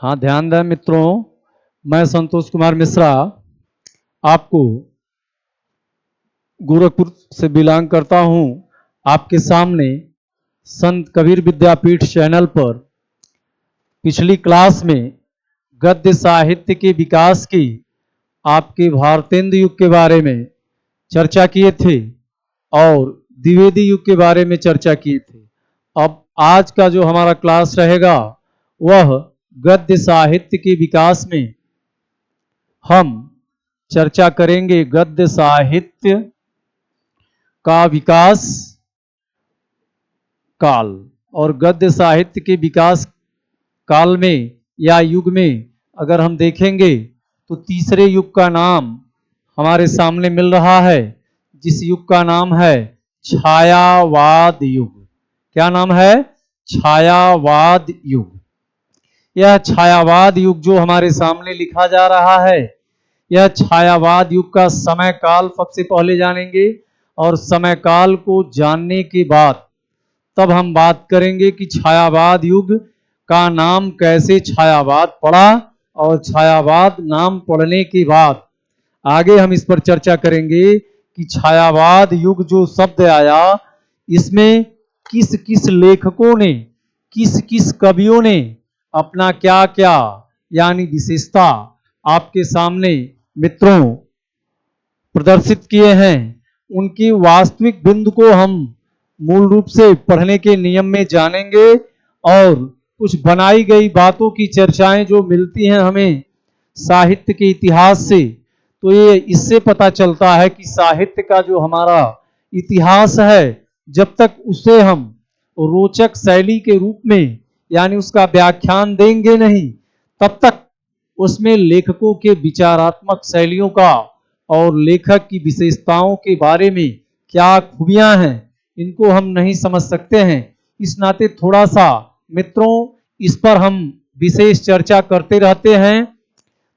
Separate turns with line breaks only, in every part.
हाँ, ध्यान दें मित्रों, मैं संतोष कुमार मिश्रा आपको गोरखपुर से बिलोंग करता हूँ। आपके सामने संत कबीर विद्यापीठ चैनल पर पिछली क्लास में गद्य साहित्य के विकास की आपके भारतेंदु युग के बारे में चर्चा किए थे और द्विवेदी युग के बारे में चर्चा किए थे। अब आज का जो हमारा क्लास रहेगा वह गद्य साहित्य के विकास में हम चर्चा करेंगे। गद्य साहित्य का विकास काल और गद्य साहित्य के विकास काल में या युग में अगर हम देखेंगे तो तीसरे युग का नाम हमारे सामने मिल रहा है, जिस युग का नाम है छायावाद युग। क्या नाम है? छायावाद युग। यह छायावाद युग जो हमारे सामने लिखा जा रहा है, यह छायावाद युग का समय काल सबसे पहले जानेंगे और समय काल को जानने के बाद तब हम बात करेंगे कि छायावाद युग का नाम कैसे छायावाद पड़ा और छायावाद नाम पड़ने के बाद आगे हम इस पर चर्चा करेंगे कि छायावाद युग जो शब्द आया, इसमें किस किस लेखकों ने, किस किस कवियों ने अपना क्या क्या यानी विशेषता आपके सामने मित्रों प्रदर्शित किए हैं। उनकी वास्तविक बिंदु को हम मूल रूप से पढ़ने के नियम में जानेंगे और कुछ बनाई गई बातों की चर्चाएं जो मिलती हैं हमें साहित्य के इतिहास से, तो ये इससे पता चलता है कि साहित्य का जो हमारा इतिहास है, जब तक उसे हम रोचक शैली के रूप में यानी उसका व्याख्यान देंगे नहीं, तब तक उसमें लेखकों के विचारात्मक शैलियों का और लेखक की विशेषताओं के बारे में क्या खूबियां हैं, इनको हम नहीं समझ सकते हैं। इस नाते थोड़ा सा मित्रों इस पर हम विशेष चर्चा करते रहते हैं,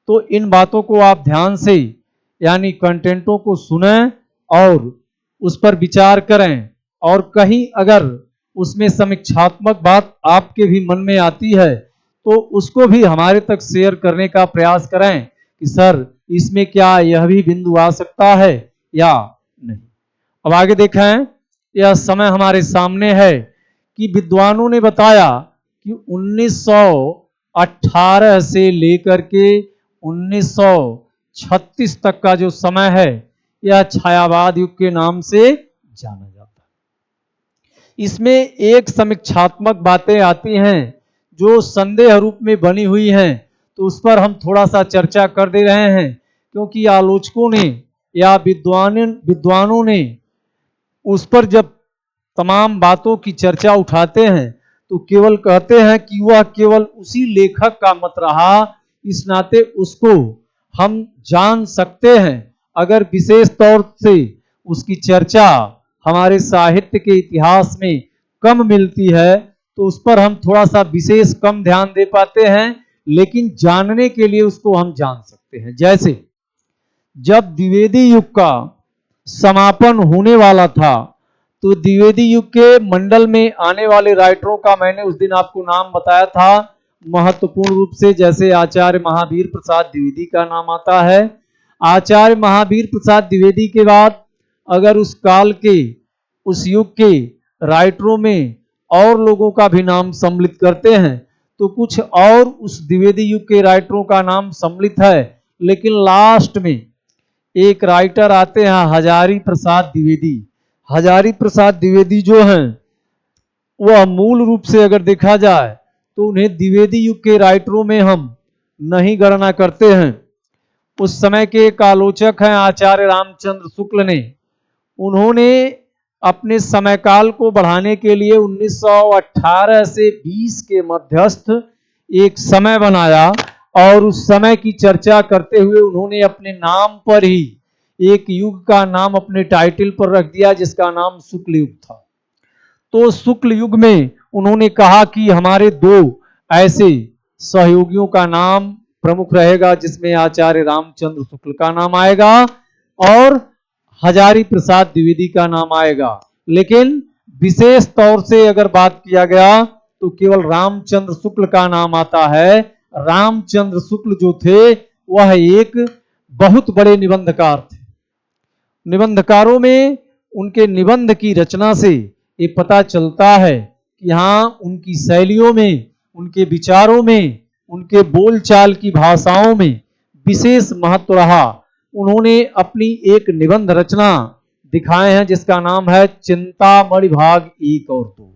तो इन बातों को आप ध्यान से यानी कंटेंटों को सुनें और उस पर विचार करें, और कहीं अगर उसमें समीक्षात्मक बात आपके भी मन में आती है तो उसको भी हमारे तक शेयर करने का प्रयास करें कि सर इसमें क्या यह भी बिंदु आ सकता है या नहीं। अब आगे देखें, यह समय हमारे सामने है कि विद्वानों ने बताया कि 1918 से लेकर के 1936 तक का जो समय है यह छायावाद युग के नाम से जाना जाता है। इसमें एक समीक्षात्मक बातें आती हैं जो संदेह रूप में बनी हुई हैं, तो उस पर हम थोड़ा सा चर्चा कर दे रहे हैं, क्योंकि आलोचकों ने या विद्वानों ने उस पर जब तमाम बातों की चर्चा उठाते हैं तो केवल कहते हैं कि वह केवल उसी लेखक का मत रहा, इस नाते उसको हम जान सकते हैं। अगर विशेष तौर से उसकी चर्चा हमारे साहित्य के इतिहास में कम मिलती है तो उस पर हम थोड़ा सा विशेष कम ध्यान दे पाते हैं, लेकिन जानने के लिए उसको हम जान सकते हैं। जैसे जब द्विवेदी युग का समापन होने वाला था तो द्विवेदी युग के मंडल में आने वाले राइटरों का मैंने उस दिन आपको नाम बताया था महत्वपूर्ण रूप से, जैसे आचार्य महावीर प्रसाद द्विवेदी का नाम आता है। आचार्य महावीर प्रसाद द्विवेदी के बाद अगर उस काल के, उस युग के राइटरों में और लोगों का भी नाम सम्मिलित करते हैं तो कुछ और उस द्विवेदी युग के राइटरों का नाम सम्मिलित है, लेकिन लास्ट में एक राइटर आते हैं हजारी प्रसाद द्विवेदी। हजारी प्रसाद द्विवेदी जो हैं वह मूल रूप से अगर देखा जाए तो उन्हें द्विवेदी युग के राइटरों में हम नहीं गणना करते हैं। उस समय के एक आलोचक हैं आचार्य रामचंद्र शुक्ल ने, उन्होंने अपने समय काल को बढ़ाने के लिए 1918 से 20 के मध्यस्थ एक समय बनाया और उस समय की चर्चा करते हुए उन्होंने अपने नाम पर ही एक युग का नाम अपने टाइटल पर रख दिया जिसका नाम शुक्ल युग था। तो शुक्ल युग में उन्होंने कहा कि हमारे दो ऐसे सहयोगियों का नाम प्रमुख रहेगा, जिसमें आचार्य रामचंद्र शुक्ल का नाम आएगा और हजारी प्रसाद द्विवेदी का नाम आएगा। लेकिन विशेष तौर से अगर बात किया गया तो केवल रामचंद्र शुक्ल का नाम आता है, रामचंद्र शुक्ल जो थे वह एक बहुत बड़े निबंधकार थे। निबंधकारों में उनके निबंध की रचना से ये पता चलता है कि हाँ, उनकी शैलियों में, उनके विचारों में, उनके बोलचाल की भाषाओं में विशेष महत्व रहा। उन्होंने अपनी एक निबंध रचना दिखाए हैं जिसका नाम है चिंतामणि भाग 1 और 2।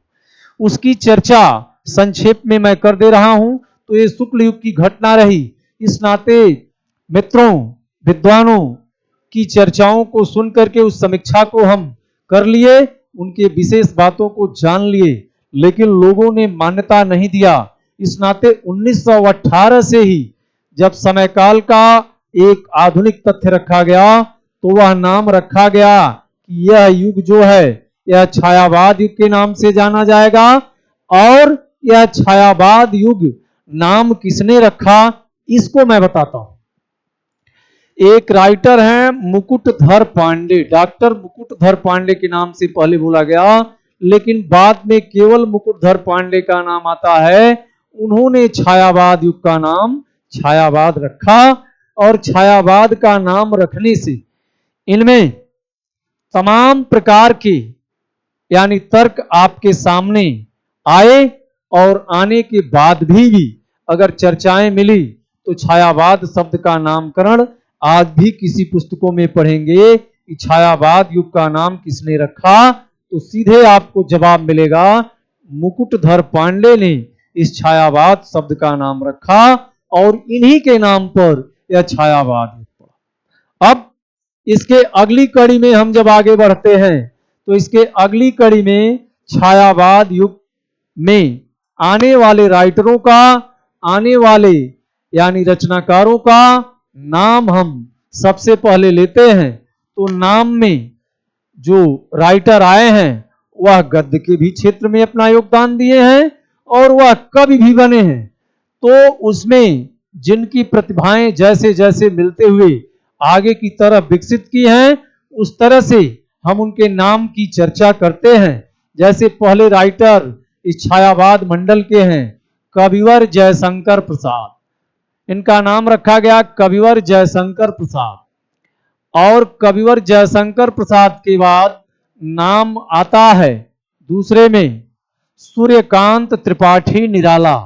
उसकी चर्चा संक्षेप में मैं कर दे रहा हूं। तो ये शुक्ल युग की घटना रही। इस नाते मित्रों, विद्वानों की चर्चाओं को सुन करके उस समीक्षा को हम कर लिए, उनके विशेष बातों को जान लिए, लेकिन लोगों ने मान्यता नहीं दिया। इस नाते 1918 से ही जब समय काल का एक आधुनिक तथ्य रखा गया तो वह नाम रखा गया कि यह युग जो है यह छायावाद युग के नाम से जाना जाएगा। और यह छायावाद युग नाम किसने रखा इसको मैं बताता हूं। एक राइटर हैं मुकुटधर पांडे, डॉक्टर मुकुटधर पांडे के नाम से पहले बोला गया, लेकिन बाद में केवल मुकुटधर पांडे का नाम आता है। उन्होंने छायावाद युग का नाम छायावाद रखा और छायावाद का नाम रखने से इनमें तमाम प्रकार के यानी तर्क आपके सामने आए और आने के बाद भी अगर चर्चाएं मिली तो छायावाद शब्द का नामकरण आज भी किसी पुस्तकों में पढ़ेंगे कि छायावाद युग का नाम किसने रखा, तो सीधे आपको जवाब मिलेगा मुकुटधर पांडे ने इस छायावाद शब्द का नाम रखा और इन्हीं के नाम पर यह छायावाद युग पड़ा। अब इसके अगली कड़ी में हम जब आगे बढ़ते हैं तो इसके अगली कड़ी में छायावाद युग में आने वाले राइटरों का, आने वाले यानी रचनाकारों का नाम हम सबसे पहले लेते हैं। तो नाम में जो राइटर आए हैं वह गद्य के भी क्षेत्र में अपना योगदान दिए हैं और वह कवि भी बने हैं। तो उसमें जिनकी प्रतिभाएं जैसे जैसे मिलते हुए आगे की तरफ विकसित की हैं उस तरह से हम उनके नाम की चर्चा करते हैं। जैसे पहले राइटर इस छायावाद मंडल के हैं कविवर जयशंकर प्रसाद। इनका नाम रखा गया कविवर जयशंकर प्रसाद। और कविवर जयशंकर प्रसाद के बाद नाम आता है दूसरे में सूर्यकांत त्रिपाठी निराला।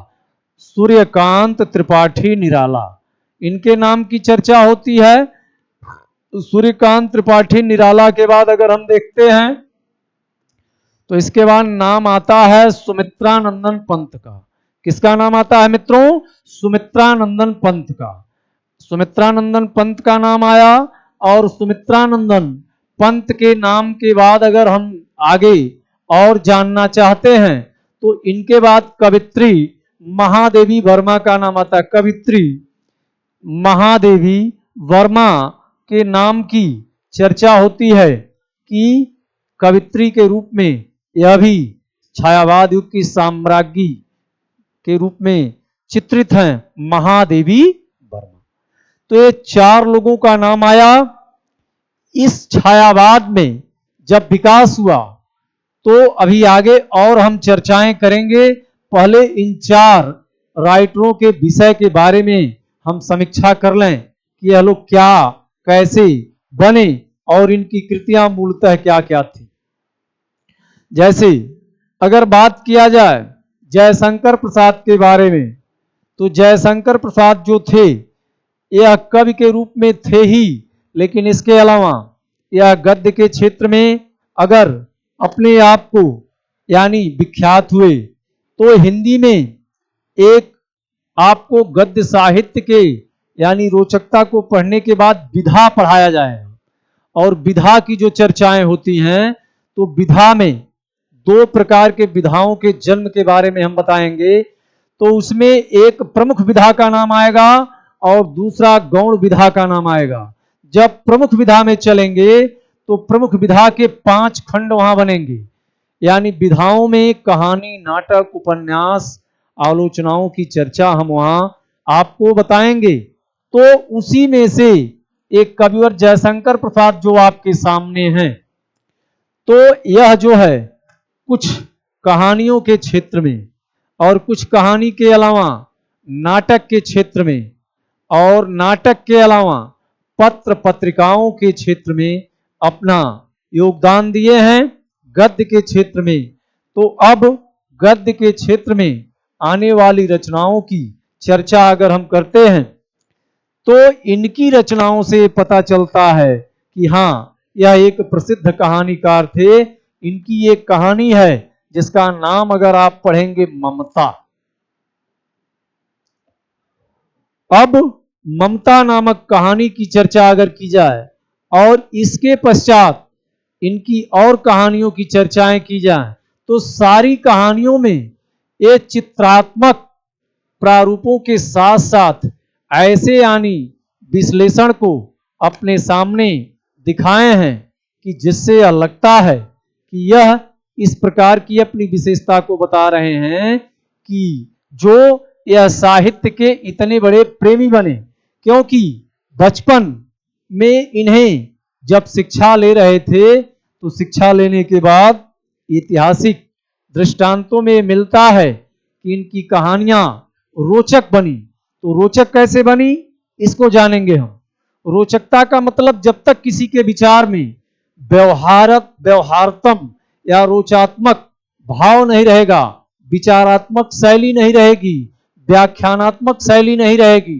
सूर्यकांत त्रिपाठी निराला, इनके नाम की चर्चा होती है। सूर्यकांत त्रिपाठी निराला के बाद अगर हम देखते हैं तो इसके बाद नाम आता है सुमित्रानंदन पंत का। किसका नाम आता है मित्रों? सुमित्रानंदन पंत का। सुमित्रानंदन पंत का नाम आया और सुमित्रानंदन पंत के नाम के बाद अगर हम आगे और जानना चाहते हैं तो इनके बाद कवित्री महादेवी वर्मा का नाम आता है। कवित्री महादेवी वर्मा के नाम की चर्चा होती है कि कवित्री के रूप में यह भी छायावाद युग की साम्राज्ञी के रूप में चित्रित हैं महादेवी वर्मा। तो ये चार लोगों का नाम आया। इस छायावाद में जब विकास हुआ तो अभी आगे और हम चर्चाएं करेंगे। पहले इन चार राइटरों के विषय के बारे में हम समीक्षा कर लें कि यह लोग क्या, कैसे बने और इनकी कृतियां मूलतः क्या क्या थी। जैसे अगर बात किया जाए जयशंकर प्रसाद के बारे में तो जयशंकर प्रसाद जो थे यह कवि के रूप में थे ही, लेकिन इसके अलावा यह गद्य के क्षेत्र में अगर अपने आप को यानी विख्यात हुए तो हिंदी में एक आपको गद्य साहित्य के यानी रोचकता को पढ़ने के बाद विधा पढ़ाया जाएगा। और विधा की जो चर्चाएं होती हैं तो विधा में दो प्रकार के विधाओं के जन्म के बारे में हम बताएंगे। तो उसमें एक प्रमुख विधा का नाम आएगा और दूसरा गौण विधा का नाम आएगा। जब प्रमुख विधा में चलेंगे तो प्रमुख विधा के 5 खंड वहां बनेंगे, यानी विधाओं में कहानी, नाटक, उपन्यास, आलोचनाओं की चर्चा हम वहां आपको बताएंगे। तो उसी में से एक कविवर जयशंकर प्रसाद जो आपके सामने हैं, तो यह जो है कुछ कहानियों के क्षेत्र में और कुछ कहानी के अलावा नाटक के क्षेत्र में और नाटक के अलावा पत्र पत्रिकाओं के क्षेत्र में अपना योगदान दिए हैं। गद्य के क्षेत्र में तो अब गद्य के क्षेत्र में आने वाली रचनाओं की चर्चा अगर हम करते हैं तो इनकी रचनाओं से पता चलता है कि हाँ, यह एक प्रसिद्ध कहानीकार थे। इनकी एक कहानी है जिसका नाम अगर आप पढ़ेंगे ममता। अब ममता नामक कहानी की चर्चा अगर की जाए और इसके पश्चात इनकी और कहानियों की चर्चाएं की जाए तो सारी कहानियों में ये चित्रात्मक प्रारूपों के साथ साथ ऐसे यानी विश्लेषण को अपने सामने दिखाए हैं कि जिससे यह लगता है कि यह इस प्रकार की अपनी विशेषता को बता रहे हैं कि जो यह साहित्य के इतने बड़े प्रेमी बने, क्योंकि बचपन में इन्हें जब शिक्षा ले रहे थे तो शिक्षा लेने के बाद ऐतिहासिक दृष्टांतों में मिलता है कि इनकी कहानियां रोचक बनी। तो रोचक कैसे बनी इसको जानेंगे हम। रोचकता का मतलब जब तक किसी के विचार में व्यवहारतम या रोचात्मक भाव नहीं रहेगा, विचारात्मक शैली नहीं रहेगी, व्याख्यानात्मक शैली नहीं रहेगी,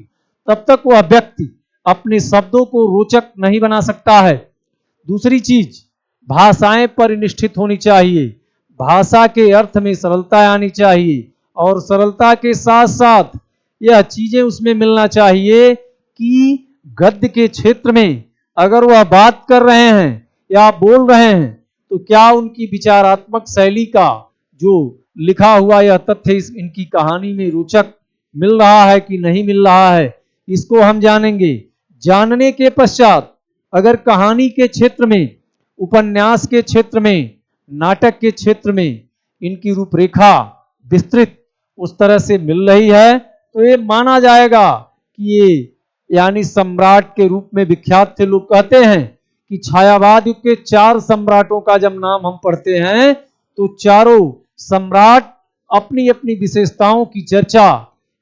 तब तक वह व्यक्ति अपने शब्दों को रोचक नहीं बना सकता है। दूसरी चीज, भाषाएं परिनिष्ठित होनी चाहिए, भाषा के अर्थ में सरलता आनी चाहिए और सरलता के साथ साथ यह चीजें उसमें मिलना चाहिए कि गद्य के क्षेत्र में अगर वह बात कर रहे हैं या बोल रहे हैं तो क्या उनकी विचारात्मक शैली का जो लिखा हुआ यह तथ्य इनकी कहानी में रोचक मिल रहा है कि नहीं मिल रहा है, इसको हम जानेंगे। जानने के पश्चात अगर कहानी के क्षेत्र में, उपन्यास के क्षेत्र में, नाटक के क्षेत्र में इनकी रूपरेखा विस्तृत उस तरह से मिल रही है तो ये माना जाएगा कि ये यानी सम्राट के रूप में विख्यात थे। लोग कहते हैं कि छायावाद युग के 4 सम्राटों का जब नाम हम पढ़ते हैं तो चारों सम्राट अपनी अपनी विशेषताओं की चर्चा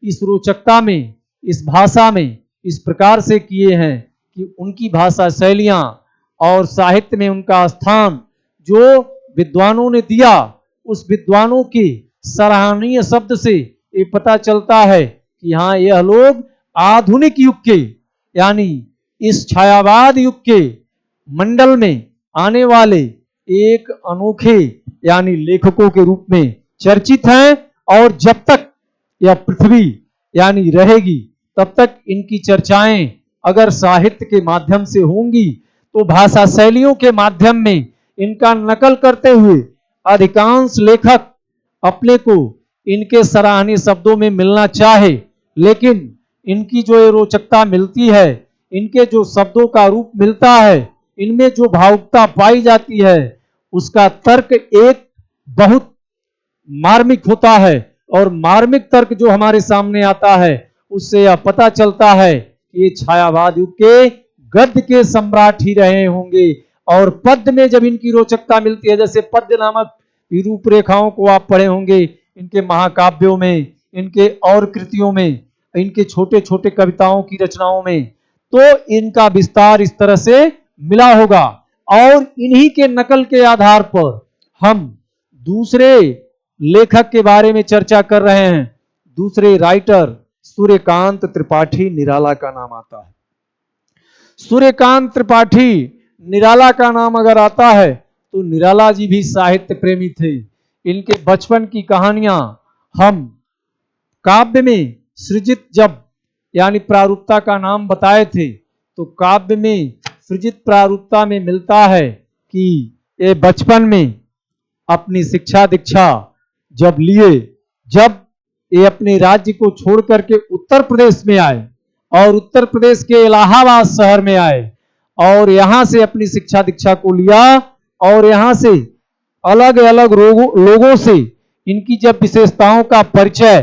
इस रोचकता में, इस भाषा में इस प्रकार से किए हैं कि उनकी भाषा शैलियां और साहित्य में उनका स्थान जो विद्वानों ने दिया, उस विद्वानों के सराहनीय शब्द से ये पता चलता है कि हाँ, यह लोग आधुनिक युग के यानी इस छायावाद युग के मंडल में आने वाले एक अनोखे यानी लेखकों के रूप में चर्चित हैं। और जब तक यह पृथ्वी यानी रहेगी तब तक इनकी चर्चाएं अगर साहित्य के माध्यम से होंगी तो भाषा शैलियों के माध्यम में इनका नकल करते हुए अधिकांश लेखक अपने को इनके सराहनीय शब्दों में मिलना चाहे, लेकिन इनकी जो रोचकता मिलती है, इनके जो शब्दों का रूप मिलता है, इनमें जो भावुकता पाई जाती है, उसका तर्क एक बहुत मार्मिक होता है। और मार्मिक तर्क जो हमारे सामने आता है उससे यह पता चलता है कि ये छायावाद युग के गद्य के सम्राट ही रहे होंगे। और पद्य में जब इनकी रोचकता मिलती है, जैसे पद्य नामक रूपरेखाओं को आप पढ़े होंगे इनके महाकाव्यों में, इनके और कृतियों में, इनके छोटे छोटे कविताओं की रचनाओं में, तो इनका विस्तार इस तरह से मिला होगा। और इन्हीं के नकल के आधार पर हम दूसरे लेखक के बारे में चर्चा कर रहे हैं। दूसरे राइटर सूर्यकांत त्रिपाठी निराला का नाम आता है। सूर्यकांत त्रिपाठी निराला का नाम अगर आता है तो निराला जी भी साहित्य प्रेमी थे। इनके बचपन की कहानियां हम काव्य में सृजित जब यानी प्रारूपता का नाम बताए थे तो काव्य में सृजित प्रारूपता में मिलता है कि ये बचपन में अपनी शिक्षा दीक्षा जब लिए, जब ये अपने राज्य को छोड़ करके उत्तर प्रदेश में आए और उत्तर प्रदेश के इलाहाबाद शहर में आए और यहां से अपनी शिक्षा दीक्षा को लिया और यहां से अलग अलग लोगों से इनकी जब विशेषताओं का परिचय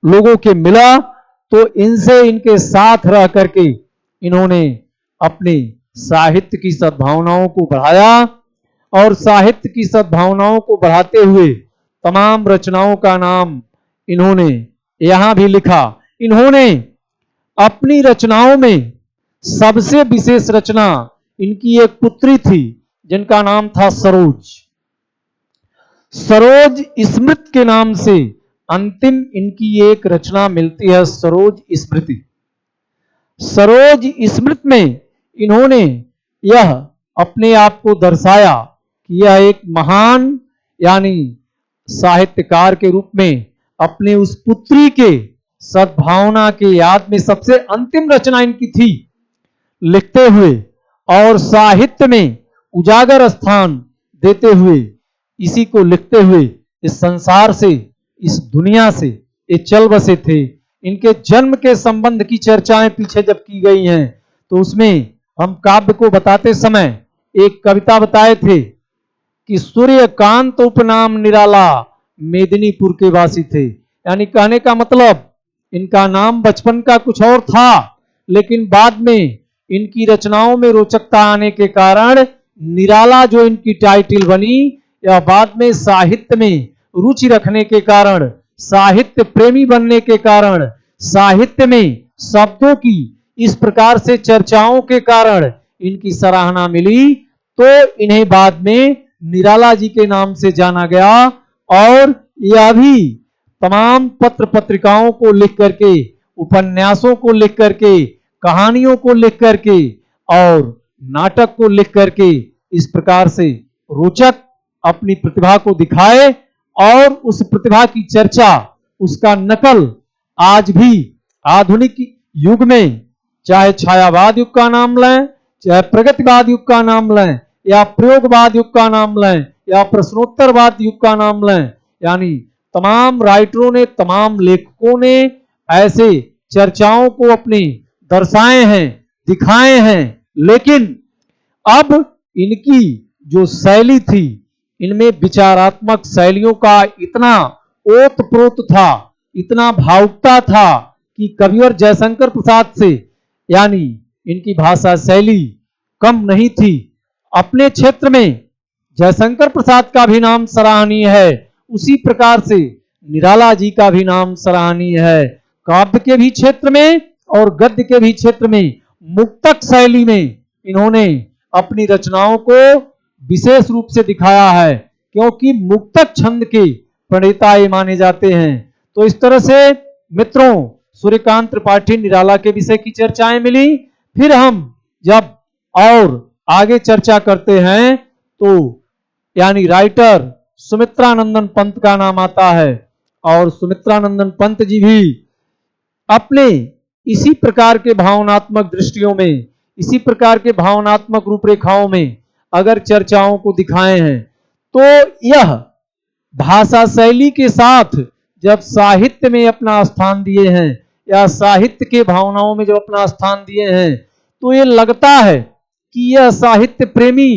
लोगों के मिला तो इनसे इनके साथ रह करके इन्होंने अपने साहित्य की सद्भावनाओं को बढ़ाया और साहित्य की सद्भावनाओं को बढ़ाते हुए तमाम रचनाओं का नाम इन्होंने यहां भी लिखा, इन्होंने अपनी रचनाओं में सबसे विशेष रचना इनकी एक पुत्री थी जिनका नाम था सरोज। सरोज स्मृति के नाम से अंतिम इनकी एक रचना मिलती है, सरोज स्मृति। सरोज स्मृति में इन्होंने यह अपने आप को दर्शाया कि यह एक महान यानी साहित्यकार के रूप में अपने उस पुत्री के सद्भावना के याद में सबसे अंतिम रचना इनकी थी लिखते हुए और साहित्य में उजागर स्थान देते हुए, इसी को लिखते हुए इस संसार से, इस दुनिया से ये चल बसे थे। इनके जन्म के संबंध की चर्चाएं पीछे जब की गई हैं तो उसमें हम काव्य को बताते समय एक कविता बताए थे कि सूर्यकांत उपनाम निराला मेदिनीपुर के वासी थे। यानी कहने का मतलब इनका नाम बचपन का कुछ और था, लेकिन बाद में इनकी रचनाओं में रोचकता आने के कारण निराला जो इनकी टाइटल बनी, या बाद में साहित्य में रुचि रखने के कारण, साहित्य प्रेमी बनने के कारण, साहित्य में शब्दों की इस प्रकार से चर्चाओं के कारण इनकी सराहना मिली, तो इन्हें बाद में निराला जी के नाम से जाना गया। और यह भी तमाम पत्र पत्रिकाओं को लिख करके, उपन्यासों को लिख करके, कहानियों को लिख करके और नाटक को लिख करके इस प्रकार से रोचक अपनी प्रतिभा को दिखाए और उस प्रतिभा की चर्चा, उसका नकल आज भी आधुनिक युग में, चाहे छायावाद युग का नाम लें, चाहे प्रगतिवाद युग का नाम लें, या प्रयोगवाद युग का नाम लें, या प्रश्नोत्तरवाद युग का नाम लें, यानी तमाम राइटरों ने, तमाम लेखकों ने ऐसे चर्चाओं को अपनी दर्शाए हैं, दिखाए हैं। लेकिन अब इनकी जो शैली थी, इनमें विचारात्मक शैलियों का इतना ओतप्रोत था, इतना भावुकता था कि कविवर जयशंकर प्रसाद से यानी इनकी भाषा शैली कम नहीं थी। अपने क्षेत्र में जयशंकर प्रसाद का भी नाम सराहनीय है, उसी प्रकार से निराला जी का भी नाम सराहनीय है। काव्य के भी क्षेत्र में और गद्य के भी क्षेत्र में मुक्तक शैली में इन्होंने अपनी रचनाओं को विशेष रूप से दिखाया है, क्योंकि मुक्तक छंद के प्रणेता ये माने जाते हैं। तो इस तरह से मित्रों, सूर्यकांत त्रिपाठी निराला के विषय की चर्चाएं मिली। फिर हम जब और आगे चर्चा करते हैं तो यानी राइटर सुमित्रानंदन पंत का नाम आता है, और सुमित्रानंदन पंत जी भी अपने इसी प्रकार के भावनात्मक दृष्टियों में, इसी प्रकार के भावनात्मक रूपरेखाओं में अगर चर्चाओं को दिखाए हैं, तो यह भाषा शैली के साथ जब साहित्य में अपना स्थान दिए हैं या साहित्य के भावनाओं में जब अपना स्थान दिए हैं, तो ये लगता है कि यह साहित्य प्रेमी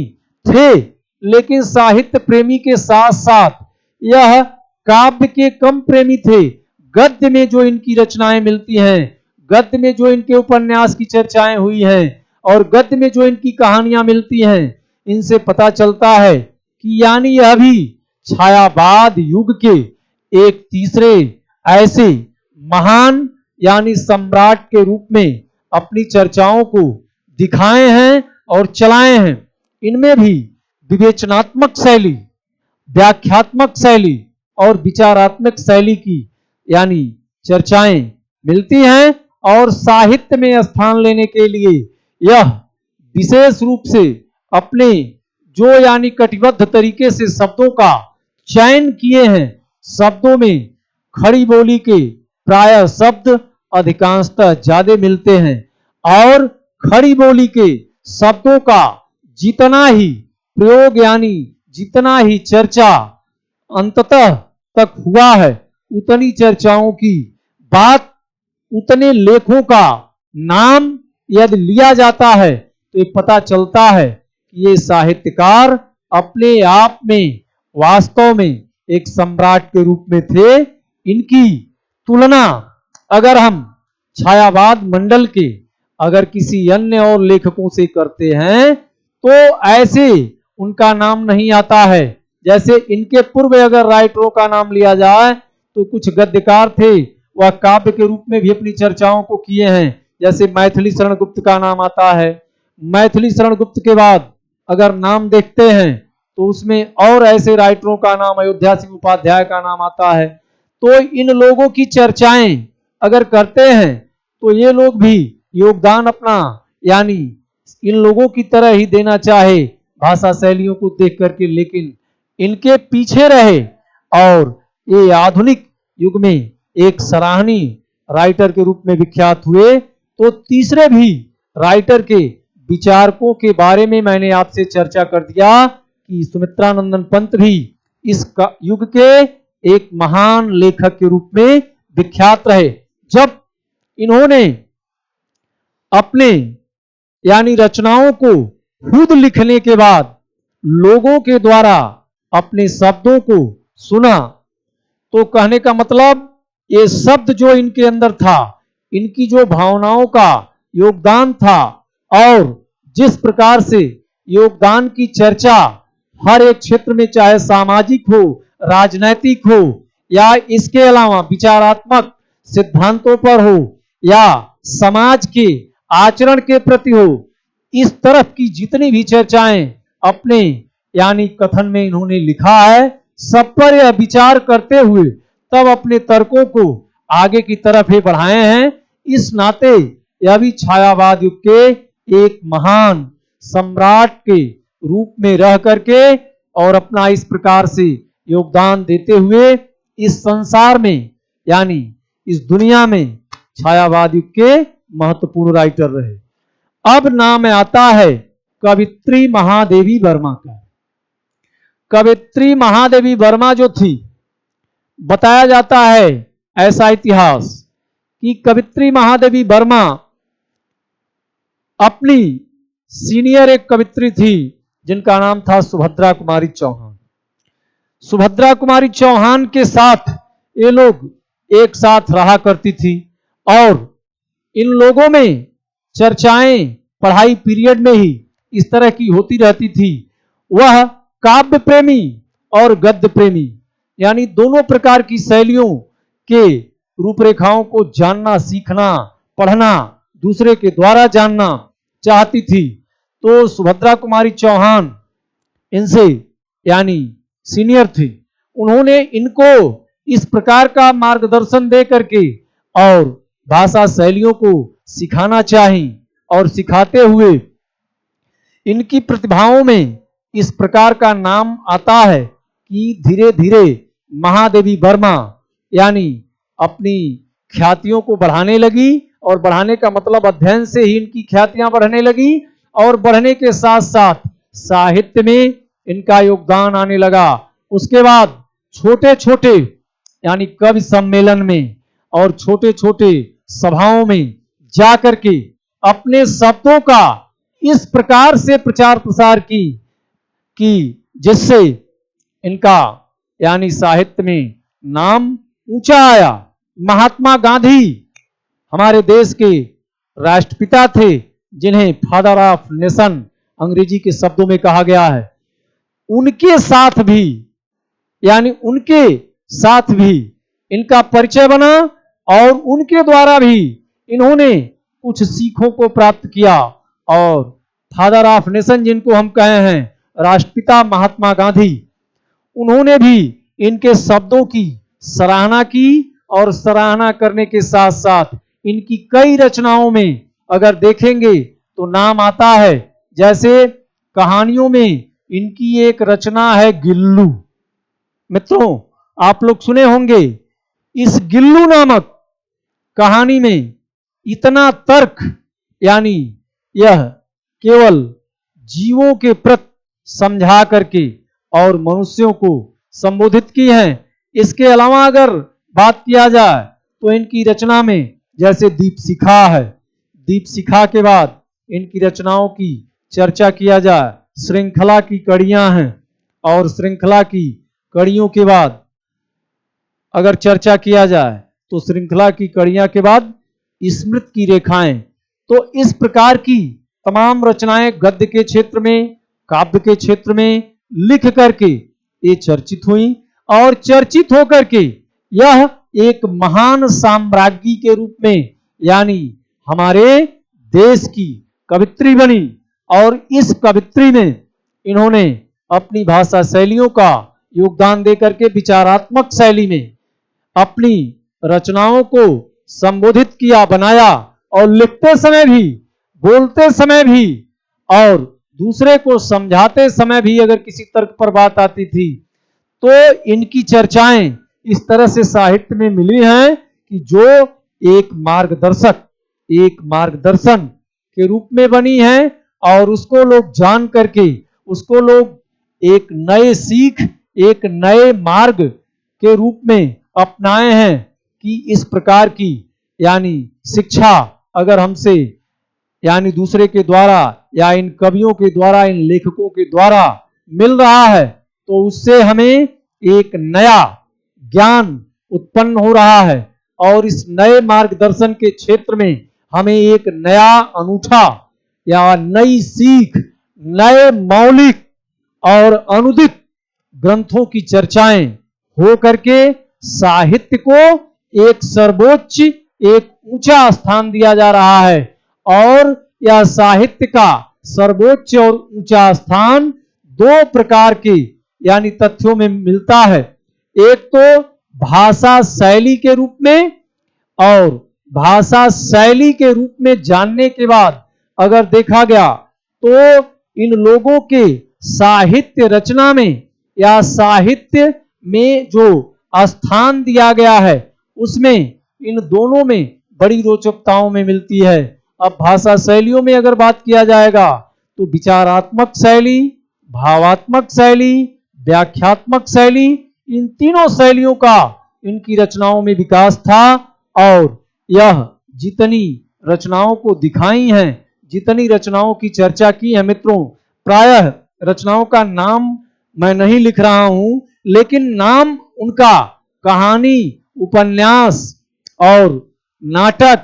थे, लेकिन साहित्य प्रेमी के साथ साथ यह काव्य के कम प्रेमी थे। गद्य में जो इनकी रचनाएं मिलती हैं, गद्य में जो इनके उपन्यास की चर्चाएं हुई हैं और गद्य में जो इनकी कहानियां मिलती हैं, इनसे पता चलता है कि यानी यह भी छायावाद युग के एक तीसरे ऐसे महान यानी सम्राट के रूप में अपनी चर्चाओं को दिखाए हैं और चलाए हैं। इनमें भी विवेचनात्मक शैली, व्याख्यात्मक शैली और विचारात्मक शैली की यानी चर्चाएं मिलती हैं, और साहित्य में स्थान लेने के लिए यह विशेष रूप से अपने जो यानी कटिबद्ध तरीके से शब्दों का चयन किए हैं। शब्दों में खड़ी बोली के प्रायः शब्द अधिकांशतः ज्यादा मिलते हैं, और खड़ी बोली के शब्दों का जितना ही प्रयोग यानी जितना ही चर्चा अंततः तक हुआ है, उतनी चर्चाओं की बात, उतने लेखों का नाम यदि लिया जाता है तो ये पता चलता है कि ये साहित्यकार अपने आप में वास्तव में एक सम्राट के रूप में थे। इनकी तुलना अगर हम छायावाद मंडल के अगर किसी अन्य और लेखकों से करते हैं तो ऐसे उनका नाम नहीं आता है। जैसे इनके पूर्व अगर राइटरों का नाम लिया जाए तो कुछ गद्यकार थे, वह काव्य के रूप में भी अपनी चर्चाओं को किए हैं। जैसे मैथिली शरण गुप्त का नाम आता है। मैथिली शरण गुप्त के बाद अगर नाम देखते हैं तो उसमें और ऐसे राइटरों का नाम, अयोध्या सिंह उपाध्याय का नाम आता है। तो इन लोगों की चर्चाएं अगर करते हैं तो ये लोग भी योगदान अपना यानी इन लोगों की तरह ही देना चाहे भाषा शैलियों को देख करके, लेकिन इनके पीछे रहे और ये आधुनिक युग में एक सराहनीय राइटर के रूप में विख्यात हुए। तो तीसरे भी राइटर के विचारकों के बारे में मैंने आपसे चर्चा कर दिया कि सुमित्रानंदन पंत भी इस युग के एक महान लेखक के रूप में विख्यात रहे। जब इन्होंने अपने यानी रचनाओं को खुद लिखने के बाद लोगों के द्वारा अपने शब्दों को सुना, तो कहने का मतलब ये शब्द जो इनके अंदर था, इनकी जो भावनाओं का योगदान था और जिस प्रकार से योगदान की चर्चा हर एक क्षेत्र में, चाहे सामाजिक हो, राजनैतिक हो या इसके अलावा विचारात्मक सिद्धांतों पर हो या समाज के आचरण के प्रति हो, इस तरफ की जितनी भी चर्चाएं अपने यानी कथन में इन्होंने लिखा है, सब पर यह विचार करते हुए तब अपने तर्कों को आगे की तरफ ही बढ़ाए हैं। इस नाते यह भी छायावाद युग के एक महान सम्राट के रूप में रह करके और अपना इस प्रकार से योगदान देते हुए इस संसार में यानी इस दुनिया में छायावाद युग के महत्वपूर्ण राइटर रहे। अब नाम आता है कवित्री महादेवी वर्मा का। कवित्री महादेवी वर्मा जो थी, बताया जाता है ऐसा इतिहास कि कवित्री महादेवी वर्मा अपनी सीनियर एक कवित्री थी जिनका नाम था सुभद्रा कुमारी चौहान। सुभद्रा कुमारी चौहान के साथ ये लोग एक साथ रहा करती थी और इन लोगों में चर्चाएं पढ़ाई पीरियड में ही इस तरह की होती रहती थी। वह काव्य प्रेमी और गद्य प्रेमी यानी दोनों प्रकार की शैलियों के रूपरेखाओं को जानना, सीखना, पढ़ना, दूसरे के द्वारा जानना चाहती थी। तो सुभद्रा कुमारी चौहान इनसे यानी सीनियर थी। उन्होंने इनको इस प्रकार का मार्गदर्शन दे करके और भाषा शैलियों को सिखाना चाही और सिखाते हुए इनकी प्रतिभाओं में इस प्रकार का नाम आता है कि धीरे धीरे महादेवी वर्मा यानी अपनी ख्यातियों को बढ़ाने लगी। और बढ़ाने का मतलब अध्ययन से ही इनकी ख्यातियां बढ़ने लगी और बढ़ने के साथ साथ साहित्य में इनका योगदान आने लगा। उसके बाद छोटे छोटे यानी कवि सम्मेलन में और छोटे छोटे सभाओं में जाकर के अपने शब्दों का इस प्रकार से प्रचार प्रसार की जिससे इनका यानी साहित्य में नाम ऊंचा आया। महात्मा गांधी हमारे देश के राष्ट्रपिता थे जिन्हें फादर ऑफ नेशन अंग्रेजी के शब्दों में कहा गया है। उनके साथ भी यानी उनके साथ भी इनका परिचय बना और उनके द्वारा भी इन्होंने कुछ सीखों को प्राप्त किया। और फादर ऑफ नेशन जिनको हम कहे हैं राष्ट्रपिता महात्मा गांधी, उन्होंने भी इनके शब्दों की सराहना की और सराहना करने के साथ साथ इनकी कई रचनाओं में अगर देखेंगे तो नाम आता है। जैसे कहानियों में इनकी एक रचना है गिल्लू। मित्रों, आप लोग सुने होंगे। इस गिल्लू नामक कहानी में इतना तर्क यानी यह केवल जीवों के प्रति समझा करके और मनुष्यों को संबोधित की है। इसके अलावा अगर बात किया जाए तो इनकी रचना में जैसे दीपशिखा है, दीपशिखा के बाद इनकी रचनाओं की चर्चा किया जाए, श्रृंखला की कड़ियां हैं और श्रृंखला की कड़ियों के बाद अगर चर्चा किया जाए तो श्रृंखला की कड़ियां के बाद स्मृति की रेखाएं। तो इस प्रकार की तमाम रचनाएं गद्य के क्षेत्र में, काव्य के क्षेत्र में लिख करके ये चर्चित हुई और चर्चित होकर के यह एक महान साम्राज्ञी के रूप में यानी हमारे देश की कवित्री बनी और इस कवित्री में इन्होंने अपनी भाषा शैलियों का योगदान देकर के विचारात्मक शैली में अपनी रचनाओं को संबोधित किया, बनाया और लिखते समय भी, बोलते समय भी और दूसरे को समझाते समय भी अगर किसी तर्क पर बात आती थी तो इनकी चर्चाएं इस तरह से साहित्य में मिली हैं कि जो एक मार्गदर्शक, एक मार्गदर्शन के रूप में बनी है और उसको लोग जान करके उसको लोग एक नए सीख, एक नए मार्ग के रूप में अपनाए हैं कि इस प्रकार की यानी शिक्षा अगर हमसे यानी दूसरे के द्वारा या इन कवियों के द्वारा, इन लेखकों के द्वारा मिल रहा है तो उससे हमें एक नया ज्ञान उत्पन्न हो रहा है और इस नए मार्गदर्शन के क्षेत्र में हमें एक नया अनूठा या नई सीख, नए मौलिक और अनुदित ग्रंथों की चर्चाएं हो करके साहित्य को एक सर्वोच्च, एक ऊंचा स्थान दिया जा रहा है और यह साहित्य का सर्वोच्च और ऊंचा स्थान दो प्रकार के यानी तथ्यों में मिलता है। एक तो भाषा शैली के रूप में, और भाषा शैली के रूप में जानने के बाद अगर देखा गया तो इन लोगों के साहित्य रचना में या साहित्य में जो स्थान दिया गया है उसमें इन दोनों में बड़ी रोचकताओं में मिलती है। अब भाषा शैलियों में अगर बात किया जाएगा तो विचारात्मक शैली, भावात्मक शैली, व्याख्यात्मक शैली, इन तीनों शैलियों का इनकी रचनाओं में विकास था और यह जितनी रचनाओं को दिखाई हैं, जितनी रचनाओं की चर्चा की है मित्रों, प्रायः रचनाओं का नाम मैं नहीं लिख रहा हूं लेकिन नाम उनका कहानी, उपन्यास और नाटक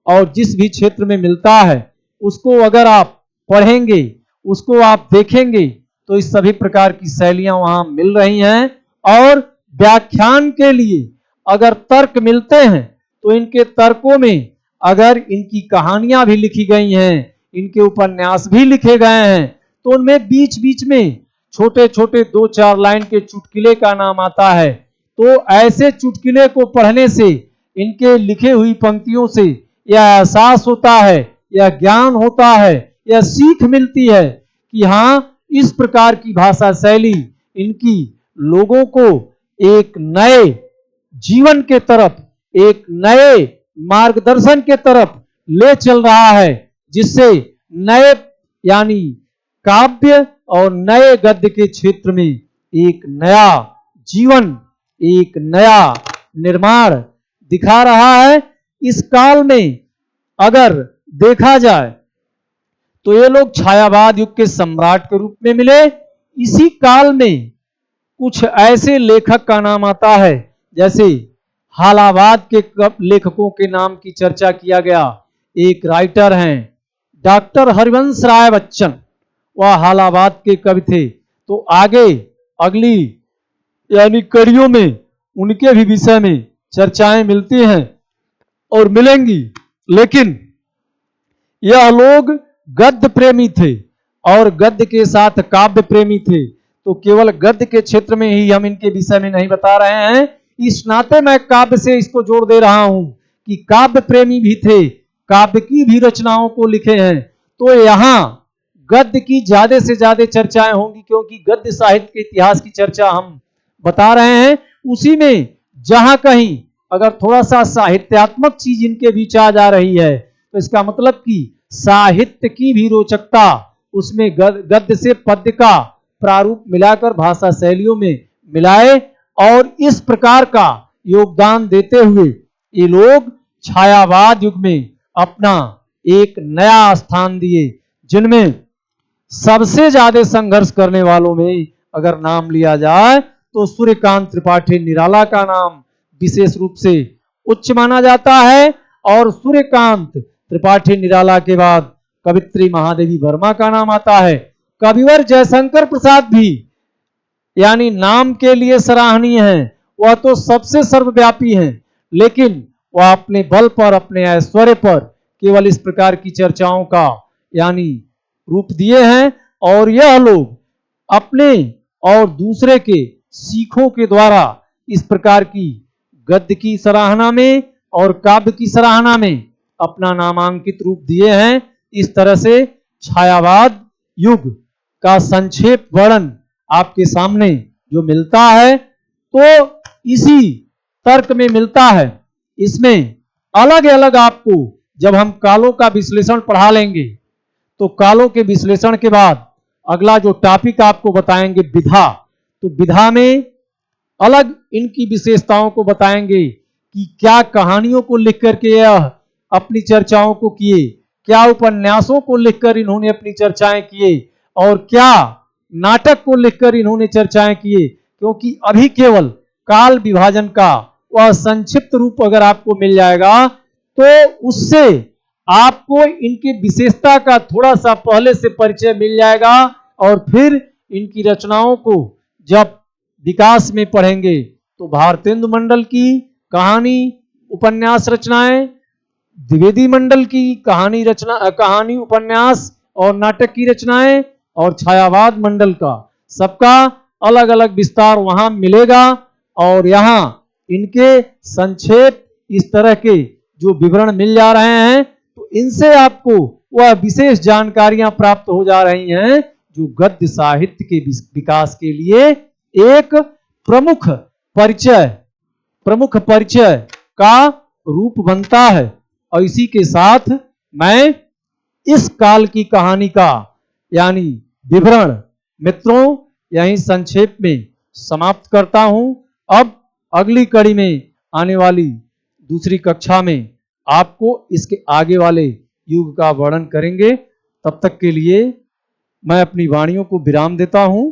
और जिस भी क्षेत्र में मिलता है उसको अगर आप पढ़ेंगे, उसको आप देखेंगे तो इस सभी प्रकार की शैलियां वहां मिल रही हैं। और व्याख्यान के लिए अगर तर्क मिलते हैं तो इनके तर्कों में अगर इनकी कहानियां भी लिखी गई हैं, इनके उपन्यास भी लिखे गए हैं तो उनमें बीच बीच में छोटे छोटे 2-4 लाइन के चुटकुले का नाम आता है। तो ऐसे चुटकुले को पढ़ने से, इनके लिखे हुई पंक्तियों से यह एहसास होता है, यह ज्ञान होता है, यह सीख मिलती है कि हाँ, इस प्रकार की भाषा शैली इनकी लोगों को एक नए जीवन के तरफ, एक नए मार्गदर्शन के तरफ ले चल रहा है, जिससे नए यानी काव्य और नए गद्य के क्षेत्र में एक नया जीवन, एक नया निर्माण दिखा रहा है। इस काल में अगर देखा जाए तो ये लोग छायावाद युग के सम्राट के रूप में मिले। इसी काल में कुछ ऐसे लेखक का नाम आता है, जैसे हालावाद के लेखकों के नाम की चर्चा किया गया। एक राइटर हैं डॉक्टर हरिवंश राय बच्चन, वह हालावाद के कवि थे। तो आगे अगली यानी कड़ियों में उनके भी विषय में चर्चाएं मिलती हैं और मिलेंगी, लेकिन यह लोग गद्य प्रेमी थे और गद्य के साथ काव्य प्रेमी थे। तो केवल गद्य के क्षेत्र में ही हम इनके विषय में नहीं बता रहे हैं, इस नाते मैं काव्य से इसको जोड़ दे रहा हूं कि काव्य प्रेमी भी थे, काव्य की भी रचनाओं को लिखे हैं। तो यहां गद्य की ज्यादा से ज्यादा चर्चाएं होंगी, क्योंकि गद्य साहित्य के इतिहास की चर्चा हम बता रहे हैं। उसी में जहां कहीं अगर थोड़ा सा साहित्यात्मक चीज इनके बीच आ जा रही है तो इसका मतलब कि साहित्य की भी रोचकता उसमें गद्य से पद्य का प्रारूप मिलाकर भाषा शैलियों में मिलाए और इस प्रकार का योगदान देते हुए ये लोग छायावाद युग में अपना एक नया स्थान दिए, जिनमें सबसे ज्यादा संघर्ष करने वालों में अगर नाम लिया जाए तो सूर्यकांत त्रिपाठी निराला का नाम विशेष रूप से उच्च माना जाता है। और सूर्यकांत त्रिपाठी निराला के बाद कवित्री महादेवी वर्मा का नाम आता है। कविवर जयशंकर प्रसाद भी यानी नाम के लिए सराहनीय हैं, वह तो सबसे सर्वव्यापी हैं, लेकिन वह अपने बल पर, अपने ऐश्वर्य पर केवल इस प्रकार की चर्चाओं का यानी रूप दिए हैं, और यह लोग अपने और दूसरे के सीखों के द्वारा इस प्रकार की गद्य की सराहना में और काव्य की सराहना में अपना नामांकित रूप दिए हैं। इस तरह से छायावाद युग का संक्षेप वर्णन आपके सामने जो मिलता है, तो इसी तर्क में मिलता है। इसमें अलग अलग आपको जब हम कालों का विश्लेषण पढ़ा लेंगे, तो कालों के विश्लेषण के बाद अगला जो टॉपिक आपको बताएंगे विधा, तो विधा में अलग इनकी विशेषताओं को बताएंगे कि क्या कहानियों को लिख करके यह अपनी चर्चाओं को किए, क्या उपन्यासों को लिखकर इन्होंने अपनी चर्चाएं किए, और क्या नाटक को लिखकर इन्होंने चर्चाएं किए। क्योंकि अभी केवल काल विभाजन का वह संक्षिप्त रूप अगर आपको मिल जाएगा, तो उससे आपको इनकी विशेषता का थोड़ा सा पहले से परिचय मिल जाएगा, और फिर इनकी रचनाओं को जब विकास में पढ़ेंगे तो भारतेंदु मंडल की कहानी उपन्यास रचनाएं, द्विवेदी मंडल की कहानी उपन्यास और नाटक की रचनाएं, और छायावाद मंडल का सबका अलग अलग विस्तार वहां मिलेगा। और यहाँ इनके संक्षेप इस तरह के जो विवरण मिल जा रहे हैं, तो इनसे आपको वह विशेष जानकारियां प्राप्त हो जा रही हैं जो गद्य साहित्य के विकास के लिए एक प्रमुख परिचय का रूप बनता है। और इसी के साथ मैं इस काल की कहानी का यानी विवरण मित्रों यहीं संक्षेप में समाप्त करता हूं। अब अगली कड़ी में आने वाली दूसरी कक्षा में आपको इसके आगे वाले युग का वर्णन करेंगे। तब तक के लिए मैं अपनी वाणियों को विराम देता हूं।